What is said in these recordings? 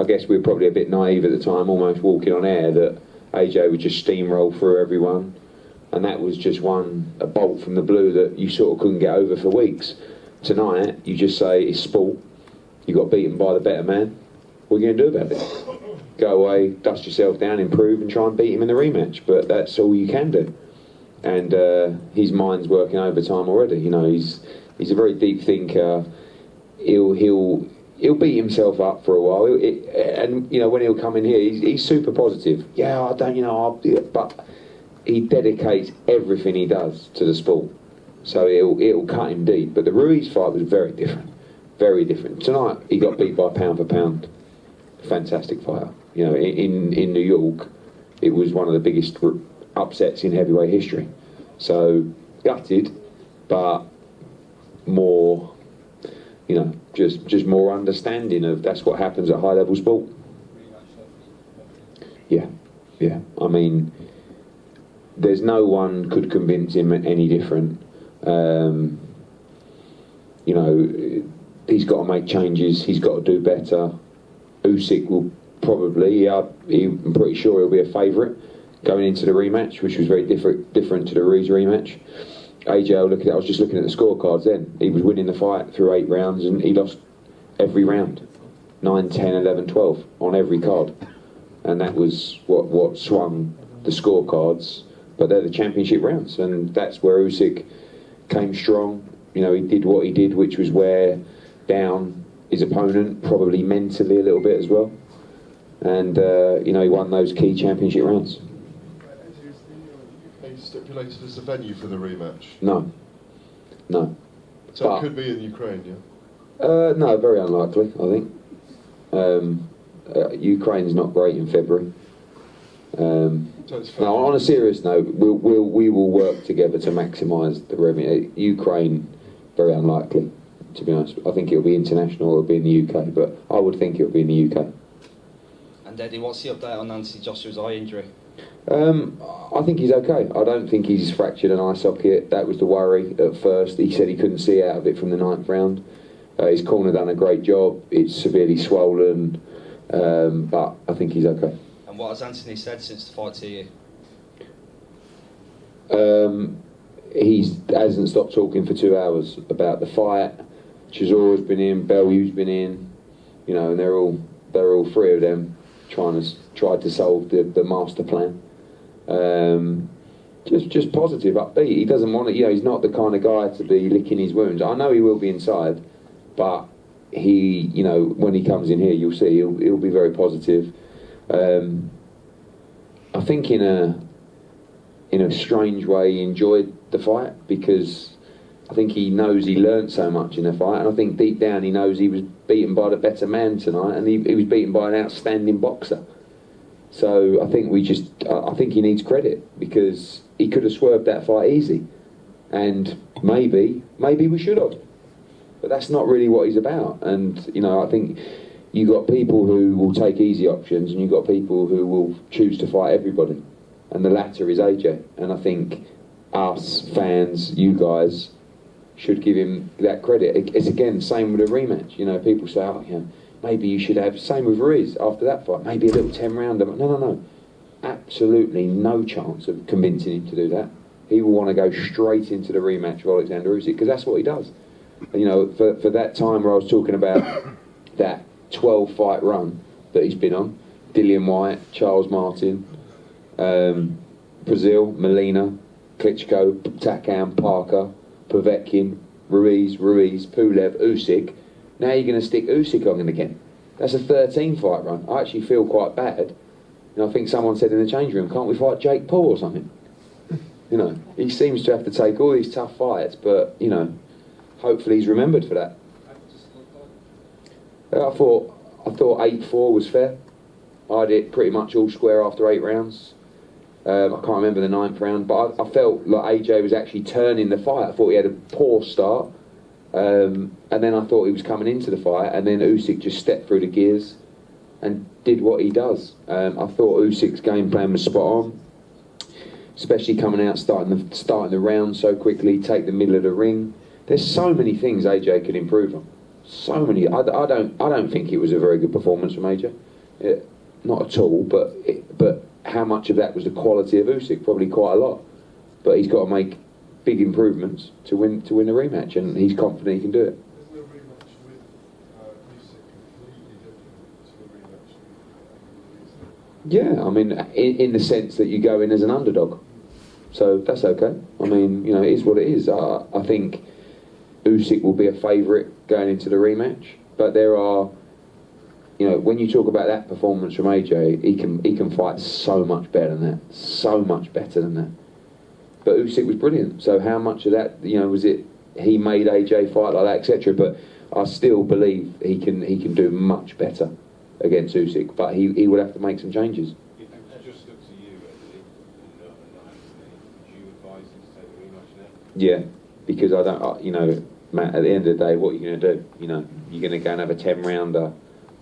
guess we were probably a bit naive at the time, almost walking on air, that AJ would just steamroll through everyone, and that was just a bolt from the blue that you sort of couldn't get over for weeks. Tonight, you just say, it's sport, you got beaten by the better man, what are you going to do about it? Go away, dust yourself down, improve, and try and beat him in the rematch, but that's all you can do. And his mind's working overtime already. You know, he's a very deep thinker. He'll beat himself up for a while, and you know, when he'll come in here, he's super positive. Yeah, I don't, you know, but he dedicates everything he does to the sport, so it'll cut him deep. But the Ruiz fight was very different, very different. Tonight he got beat by pound for pound. Fantastic fighter. You know, in New York, it was one of the biggest upsets in heavyweight history. So gutted, but more, you know, just more understanding of that's what happens at high level sport. Yeah. I mean, there's no one could convince him any different. You know, he's got to make changes. He's got to do better. Usyk will probably, I'm pretty sure he'll be a favourite going into the rematch, which was very different to the Ruiz rematch. AJ, I was just looking at the scorecards then. He was winning the fight through 8 rounds, and he lost every round. 9, 10, 11, 12 on every card. And that was what swung the scorecards. But they're the championship rounds, and that's where Usyk came strong. You know, he did what he did, which was wear down his opponent, probably mentally a little bit as well. And, you know, he won those key championship rounds. Stipulated as a venue for the rematch? No. So but, it could be in Ukraine, yeah? No, very unlikely, I think. Ukraine's not great in February. So it's no, on a serious note, we will work together to maximise the revenue. Ukraine, very unlikely, to be honest. I think it'll be international, it'll be in the UK, but I would think it'll be in the UK. And Eddie, what's the update on Usyk-Joshua's eye injury? I think he's okay. I don't think he's fractured an eye socket. That was the worry at first. He said he couldn't see out of it from the 9th round. His corner done a great job. It's severely swollen, but I think he's okay. And what has Anthony said since the fight to you? He hasn't stopped talking for 2 hours about the fight. Chisora's been in, Bellew's been in, you know, and they're all 3 of them tried to solve the master plan. Just positive, upbeat. He doesn't want to, you know, he's not the kind of guy to be licking his wounds. I know he will be inside, but he, you know, when he comes in here, you'll see he'll be very positive. I think in a strange way he enjoyed the fight, because I think he knows he learnt so much in the fight, and I think deep down he knows he was beaten by the better man tonight, and he was beaten by an outstanding boxer. So I think I think he needs credit, because he could have swerved that fight easy, and maybe we should have, but that's not really what he's about. And you know, I think you got people who will take easy options, and you got people who will choose to fight everybody, and the latter is AJ. And I think us fans, you guys, should give him that credit. It's again same with a rematch. You know, people say, oh, you know, maybe you should have, same with Ruiz after that fight, maybe a little 10-rounder. No. Absolutely no chance of convincing him to do that. He will want to go straight into the rematch of Alexander Usyk, because that's what he does. And, you know, for that time where I was talking about that 12-fight run that he's been on, Dillian White, Charles Martin, Brazil, Molina, Klitschko, Takam, Parker, Povetkin, Ruiz, Pulev, Usyk. Now you're going to stick Usyk on him again. That's a 13-fight run. I actually feel quite bad. You know, I think someone said in the change room, can't we fight Jake Paul or something? You know, he seems to have to take all these tough fights, but, you know, hopefully he's remembered for that. I thought 8-4 was fair. I had it pretty much all square after 8 rounds. I can't remember the 9th round, but I felt like AJ was actually turning the fight. I thought he had a poor start, and then I thought he was coming into the fight, and then Usyk just stepped through the gears and did what he does. I thought Usyk's game plan was spot on, especially coming out, starting the round so quickly, take the middle of the ring. There's so many things AJ could improve on. So many. I don't think it was a very good performance from AJ. not at all, but how much of that was the quality of Usyk? Probably quite a lot. But he's got to make big improvements to win the rematch, and he's confident he can do it. Isn't the rematch with Usyk completely different to the rematch with Yeah, I mean, in the sense that you go in as an underdog. So that's okay. I mean, it is what it is. I think Usyk will be a favourite going into the rematch, but there are, when you talk about that performance from AJ, he can fight so much better than that, so much better than that. But Usyk was brilliant. So how much of that, was it he made AJ fight like that, etc. But I still believe he can do much better against Usyk, but he would have to make some changes. Just up to you, Eddie, not Anthony. Would you advise him to take the rematch now? Yeah, because I don't, Matt, at the end of the day, what are you going to do? You're going to go and have a 10-rounder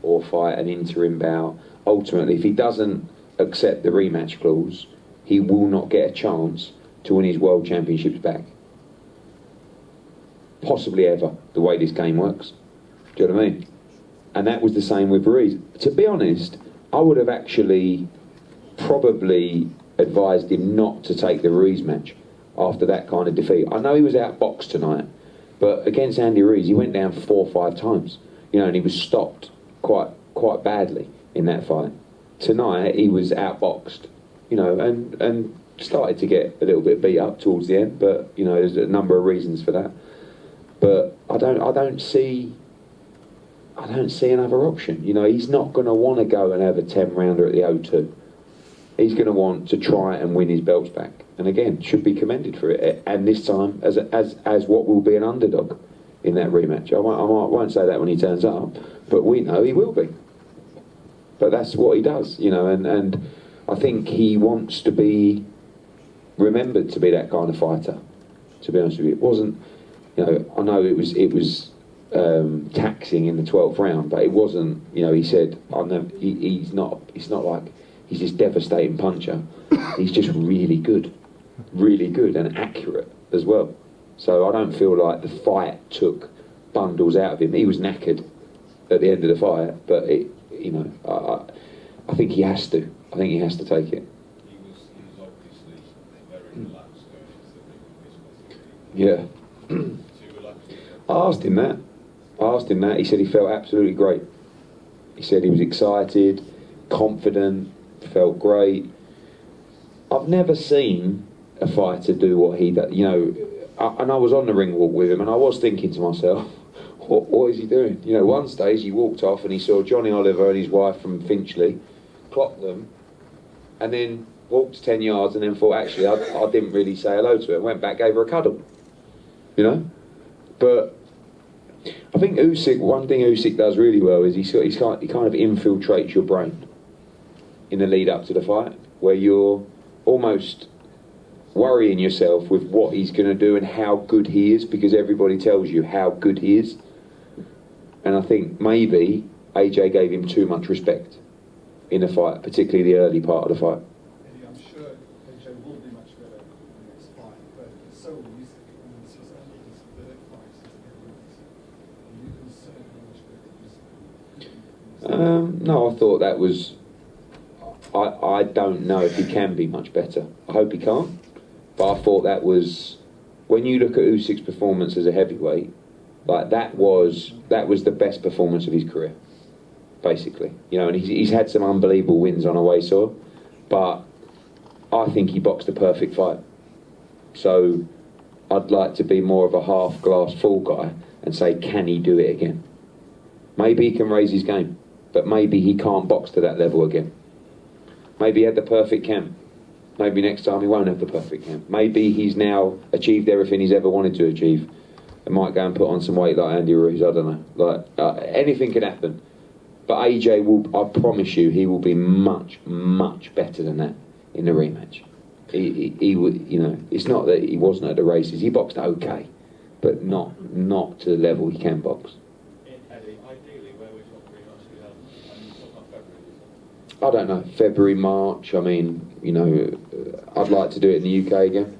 or fight an interim bout. Ultimately, if he doesn't accept the rematch clause, he will not get a chance to win his world championships back. Possibly ever, the way this game works. Do you know what I mean? And that was the same with Ruiz. To be honest, I would have actually probably advised him not to take the Ruiz match after that kind of defeat. I know he was outboxed tonight, but against Andy Ruiz, he went down 4 or 5 times, and he was stopped quite badly in that fight. Tonight, he was outboxed, and started to get a little bit beat up towards the end, but there's a number of reasons for that. But I don't see another option. He's not going to want to go and have a 10-rounder at the O2. He's going to want to try and win his belts back, and again, should be commended for it. And this time, as what will be an underdog in that rematch. I won't say that when he turns up, but we know he will be. But that's what he does, and I think he wants to be remembered to be that kind of fighter. To be honest with you, it wasn't. I know it was taxing in the 12th round, but it wasn't. He said, he's not like he's this devastating puncher. He's just really good and accurate as well. So I don't feel like the fight took bundles out of him. He was knackered at the end of the fight, but I think he has to. I think he has to take it. He was obviously very relaxed going into the ring. Yeah. I asked him that. He said he felt absolutely great. He said he was excited, confident, felt great. I've never seen a fighter do what he does. And I was on the ring walk with him, and I was thinking to myself, what is he doing? One stage he walked off and he saw Johnny Oliver and his wife from Finchley, clocked them, and then walked 10 yards and then thought, actually, I didn't really say hello to her. Went back, gave her a cuddle. But I think Usyk, one thing Usyk does really well is he kind of infiltrates your brain in the lead up to the fight, where you're almost worrying yourself with what he's going to do and how good he is, because everybody tells you how good he is. And I think maybe AJ gave him too much respect in the fight, particularly the early part of the fight. Eddie, I'm sure AJ will be much better in the next fight, but so will Usyk. And this was only his 3rd fight since heavyweight. And you concerned how much better Usyk? No, I thought that was. I don't know if he can be much better. I hope he can't. But I thought that was, when you look at Usyk's performance as a heavyweight, like that was the best performance of his career, basically. And he's had some unbelievable wins on away saw, but I think he boxed a perfect fight. So I'd like to be more of a half glass full guy and say, can he do it again? Maybe he can raise his game, but maybe he can't box to that level again. Maybe he had the perfect camp. Maybe next time he won't have the perfect camp. Maybe he's now achieved everything he's ever wanted to achieve and might go and put on some weight like Andy Ruiz. I don't know. Anything could happen. But AJ will, I promise you, he will be much, much better than that in the rematch. He would, it's not that he wasn't at the races. He boxed okay, but not to the level he can box. Eddie, ideally, where would you want the rematch to be held? And you talk about February. I don't know, February, March. I mean, I'd like to do it in the UK again.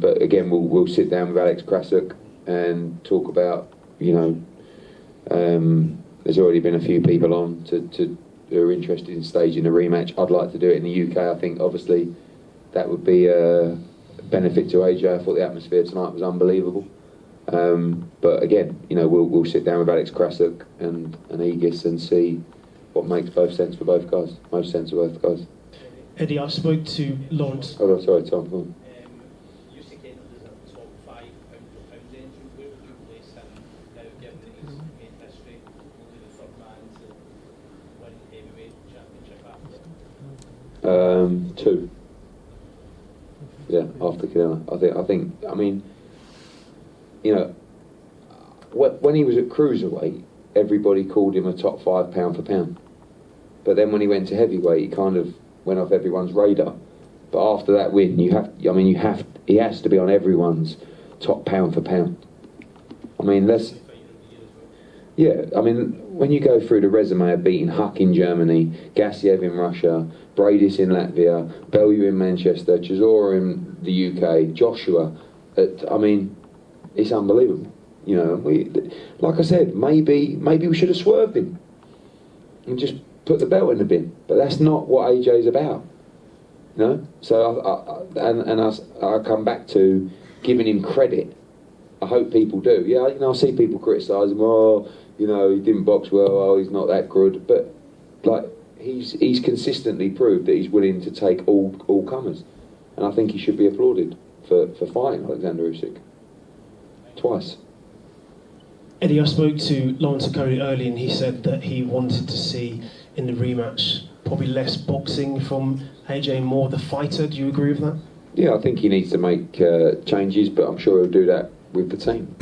But again, we'll sit down with Alex Krasuk and talk about, there's already been a few people on who are interested in staging a rematch. I'd like to do it in the UK. I think obviously that would be a benefit to AJ. I thought the atmosphere tonight was unbelievable. But again, you know, we'll sit down with Alex Krasuk and Aegis and see what makes most sense for both guys. Eddie, I spoke to Lawrence. Oh, sorry, Tom. Go on. Usyk entered as a top 5 pound-for-pound engine. Where would you place him now, given that he's made history, only the third man to win heavyweight championship after? 2. Yeah, after Canelo. I mean, you know, when he was at cruiserweight, everybody called him a top 5 pound for pound. But then when he went to heavyweight, he kind of went off everyone's radar. But after that win, he has to be on everyone's top pound for pound. I mean, when you go through the resume of beating Huck in Germany, Gassiev in Russia, Bradis in Latvia, Bellew in Manchester, Chisora in the UK, Joshua, it's unbelievable. You know, like I said, maybe we should have swerved him and just put the belt in the bin. But that's not what AJ's about. You know? So I come back to giving him credit. I hope people do. Yeah, you know, I see people criticise him. Oh, you know, he didn't box well. Oh, he's not that good. But like, he's consistently proved that he's willing to take all comers, and I think he should be applauded for fighting Alexander Usyk twice. Eddie, I spoke to Lawrence Okolie earlier, and he said that he wanted to see in the rematch probably less boxing from AJ, more the fighter. Do you agree with that? Yeah, I think he needs to make changes, but I'm sure he'll do that with the team.